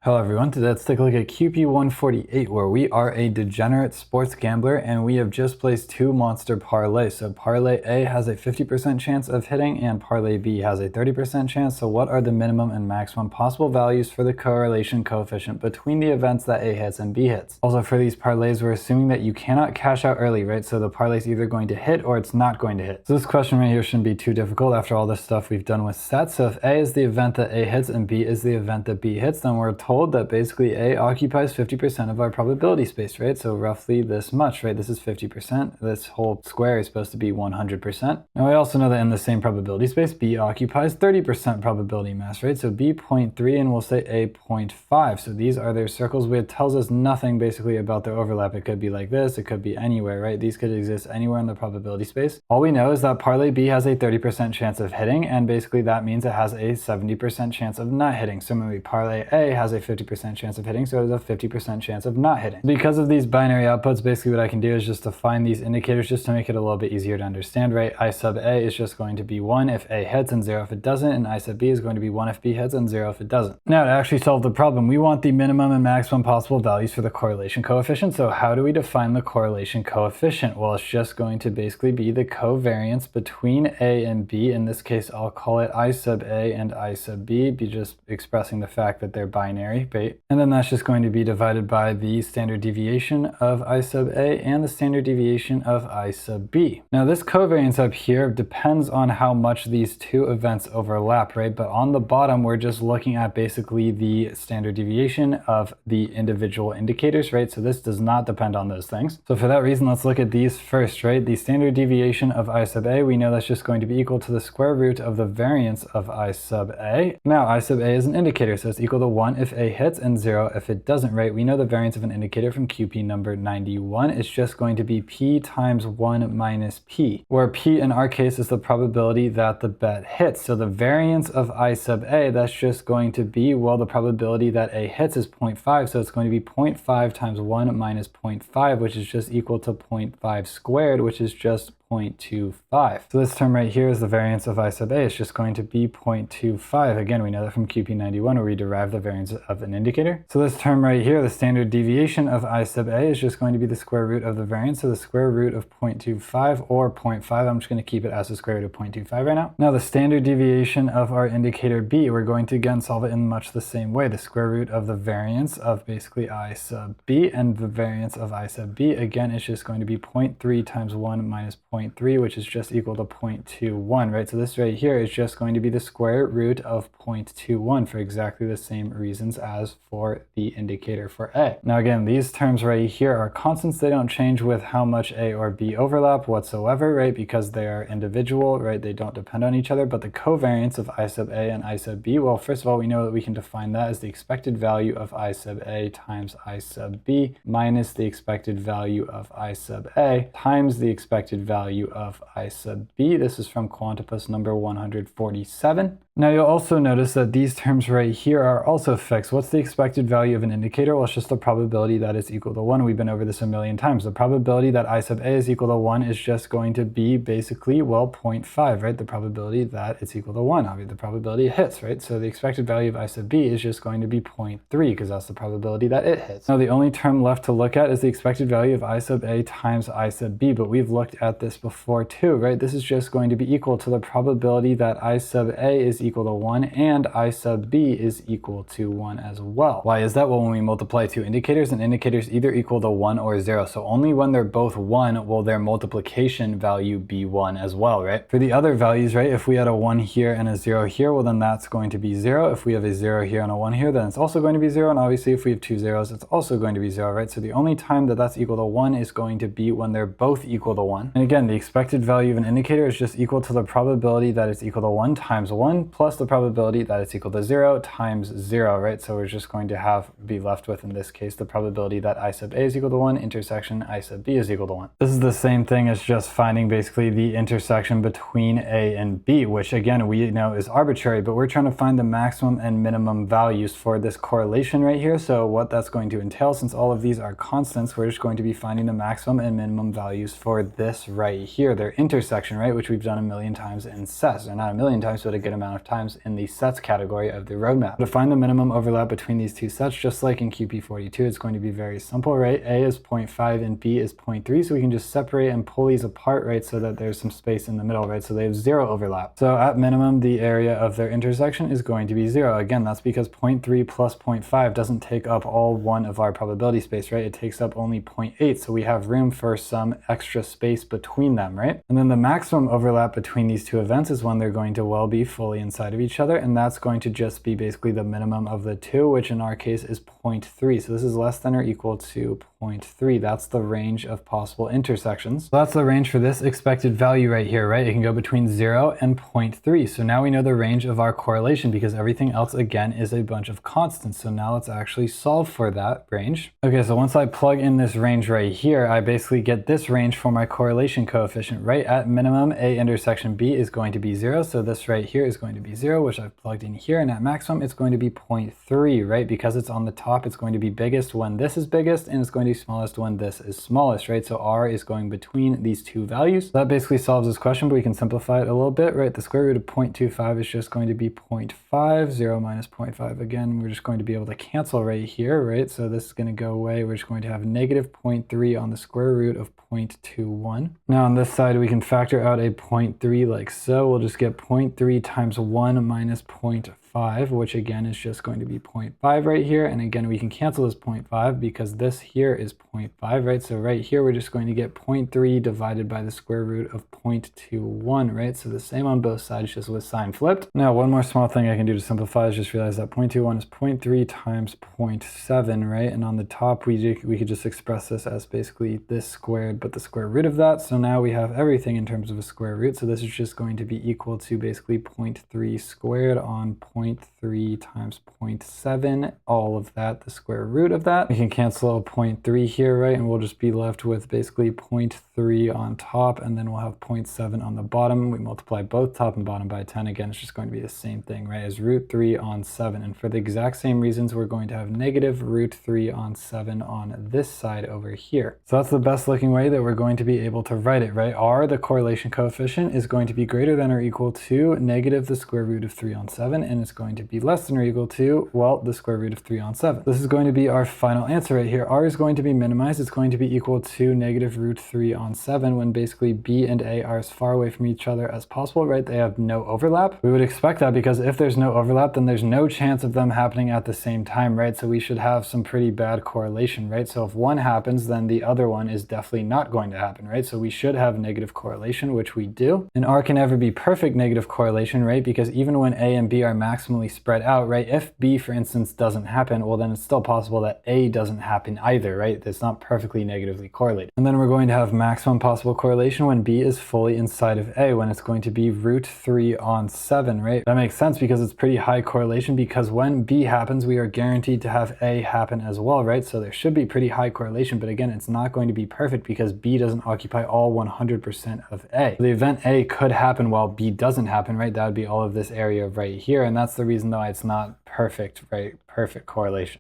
Hello everyone, today let's take a look at QP148 where we are a degenerate sports gambler and we have just placed two monster parlays. So Parlay A has a 50% chance of hitting and Parlay B has a 30% chance. So what are the minimum and maximum possible values for the correlation coefficient between the events that A hits and B hits? Also for these parlays, we're assuming that you cannot cash out early, right? So the parlay is either going to hit or it's not going to hit. So this question right here shouldn't be too difficult after all the stuff we've done with sets. So if A is the event that A hits and B is the event that B hits, then we're told that basically A occupies 50% of our probability space, right? So roughly this much, right? This is 50%. This whole square is supposed to be 100%. Now we also know that in the same probability space, B occupies 30% probability mass, right? So B 0.3 and we'll say A 0.5. So these are their circles, which tells us nothing basically about their overlap. It could be like this, it could be anywhere, right? These could exist anywhere in the probability space. All we know is that Parlay B has a 30% chance of hitting, and basically that means it has a 70% chance of not hitting. Similarly, Parlay A has a 50% chance of hitting, so it has a 50% chance of not hitting. Because of these binary outputs, basically what I can do is just define these indicators just to make it a little bit easier to understand, right? I sub A is just going to be 1 if A hits and 0 if it doesn't, and I sub B is going to be 1 if B hits and 0 if it doesn't. Now to actually solve the problem, we want the minimum and maximum possible values for the correlation coefficient. So how do we define the correlation coefficient? Well, it's just going to basically be the covariance between A and B. In this case, I'll call it I sub A and I sub B, be just expressing the fact that they're binary, right? And then that's just going to be divided by the standard deviation of I sub A and the standard deviation of I sub B. Now this covariance up here depends on how much these two events overlap, right? But on the bottom, we're just looking at basically the standard deviation of the individual indicators, right? So this does not depend on those things. So for that reason, let's look at these first, right? The standard deviation of I sub A, we know that's just going to be equal to the square root of the variance of I sub A. Now I sub A is an indicator, so it's equal to 1 if A hits and 0 if it doesn't, right? We know the variance of an indicator from QP number 91 is just going to be P times 1 minus P, where P in our case is the probability that the bet hits. So the variance of I sub A, that's just going to be, well, the probability that A hits is 0.5, so it's going to be 0.5 times 1 minus 0.5, which is just equal to 0.5 squared, which is just 0.25. So this term right here is the variance of I sub A. It's just going to be 0.25. Again, we know that from QP91 where we derive the variance of an indicator. So this term right here, the standard deviation of I sub A, is just going to be the square root of the variance. So the square root of 0.25 or 0.5. I'm just going to keep it as the square root of 0.25 right now. Now the standard deviation of our indicator B, we're going to again solve it in much the same way. The square root of the variance of basically I sub B, and the variance of I sub B, again, is just going to be 0.3 times 1 minus 0.3, which is just equal to 0.21, right? So this right here is just going to be the square root of 0.21 for exactly the same reasons as for the indicator for A. Now again, these terms right here are constants. They don't change with how much A or B overlap whatsoever, right? Because they are individual, right? They don't depend on each other. But the covariance of I sub A and I sub B, well, first of all, we know that we can define that as the expected value of I sub A times I sub B minus the expected value of I sub A times the expected value of I sub B. This is from Quantipus number 147. Now you'll also notice that these terms right here are also fixed. What's the expected value of an indicator? Well, it's just the probability that it's equal to 1. We've been over this a million times. The probability that I sub A is equal to 1 is just going to be basically, well, 0.5, right? The probability that it's equal to 1, obviously the probability it hits, right? So the expected value of I sub B is just going to be 0.3 because that's the probability that it hits. Now the only term left to look at is the expected value of I sub A times I sub B, but we've looked at this before too, right? This is just going to be equal to the probability that I sub A is equal to 1 and I sub B is equal to 1 as well. Why is that? Well, when we multiply two indicators, an indicator is either equal to 1 or 0. So only when they're both 1 will their multiplication value be 1 as well, right? For the other values, right, if we had a 1 here and a 0 here, well, then that's going to be 0. If we have a 0 here and a 1 here, then it's also going to be 0. And obviously, if we have two zeros, it's also going to be 0, right? So the only time that that's equal to 1 is going to be when they're both equal to 1. And again, the expected value of an indicator is just equal to the probability that it's equal to 1 times 1 plus the probability that it's equal to 0 times 0, right? So we're just going to be left with, in this case, the probability that I sub A is equal to 1 intersection I sub B is equal to 1. This is the same thing as just finding basically the intersection between A and B, which again, we know is arbitrary, but we're trying to find the maximum and minimum values for this correlation right here. So what that's going to entail, since all of these are constants, we're just going to be finding the maximum and minimum values for this right here, their intersection, right? Which we've done a million times in sets, or not a million times, but a good amount of times in the sets category of the roadmap. To find the minimum overlap between these two sets, just like in QP42, it's going to be very simple, right? A is 0.5 and B is 0.3, so we can just separate and pull these apart, right, so that there's some space in the middle, right? So they have 0 overlap. So at minimum, the area of their intersection is going to be 0. Again, that's because 0.3 plus 0.5 doesn't take up all one of our probability space, right? It takes up only 0.8, so we have room for some extra space between them, right? And then the maximum overlap between these two events is when they're going to well be fully inside of each other, and that's going to just be basically the minimum of the two, which in our case is 0.3. So this is less than or equal to 0.3. That's the range of possible intersections. So that's the range for this expected value right here, right? It can go between 0 and 0.3. So now we know the range of our correlation because everything else again is a bunch of constants. So now let's actually solve for that range. Okay, so once I plug in this range right here, I basically get this range for my correlation coefficient, right? At minimum, A intersection B is going to be 0. So this right here is going to be 0, which I've plugged in here. And at maximum, it's going to be 0.3, right? Because it's on the top, it's going to be biggest when this is biggest, and it's going to be smallest when this is smallest, right? So R is going between these two values. So that basically solves this question, but we can simplify it a little bit, right? The square root of 0.25 is just going to be 0.5. 0 minus 0.5, again, we're just going to be able to cancel right here, right? So this is going to go away. We're just going to have negative 0.3 on the square root of 0.21. Now on this side, we can factor out a 0.3 like so. We'll just get 0.3 times 1 minus 0.5, which again is just going to be 0.5 right here. And again, we can cancel this 0.5 because this here is 0.5, right? So right here, we're just going to get 0.3 divided by the square root of 0.21, right? So the same on both sides, just with sign flipped. Now, one more small thing I can do to simplify is just realize that 0.21 is 0.3 times 0.7, right? And on the top, we could just express this as basically this squared, but the square root of that. So now we have everything in terms of a square root. So this is just going to be equal to basically 0.3 squared on 0.3 times 0.7, all of that, the square root of that. We can cancel a 0.3 here, right? And we'll just be left with basically 0.3 on top, and then we'll have 0.7 on the bottom. We multiply both top and bottom by 10. Again, it's just going to be the same thing, right? As root 3 on 7. And for the exact same reasons, we're going to have negative root 3 on 7 on this side over here. So that's the best looking way that we're going to be able to write it, right? R, the correlation coefficient, is going to be greater than or equal to negative the square root of 3 on 7, and it's going to be less than or equal to, well, the square root of 3 on 7. This is going to be our final answer right here. R is going to be minimized. It's going to be equal to negative root 3 on 7 when basically B and A are as far away from each other as possible, right? They have no overlap. We would expect that because if there's no overlap, then there's no chance of them happening at the same time, right? So we should have some pretty bad correlation, right? So if one happens, then the other one is definitely not going to happen, right? So we should have negative correlation, which we do. And R can never be perfect negative correlation, right? Because even when A and B are maximally spread out, right? If B, for instance, doesn't happen, well, then it's still possible that A doesn't happen either, right? It's not perfectly negatively correlated. And then we're going to have maximum possible correlation when B is fully inside of A, when it's going to be root 3 on 7, right? That makes sense because it's pretty high correlation, because when B happens, we are guaranteed to have A happen as well, right? So there should be pretty high correlation, but again, it's not going to be perfect because B doesn't occupy all 100% of A. The event A could happen while B doesn't happen, right? That would be all of this area right here, and that's the reason why it's not perfect, right? Perfect correlation.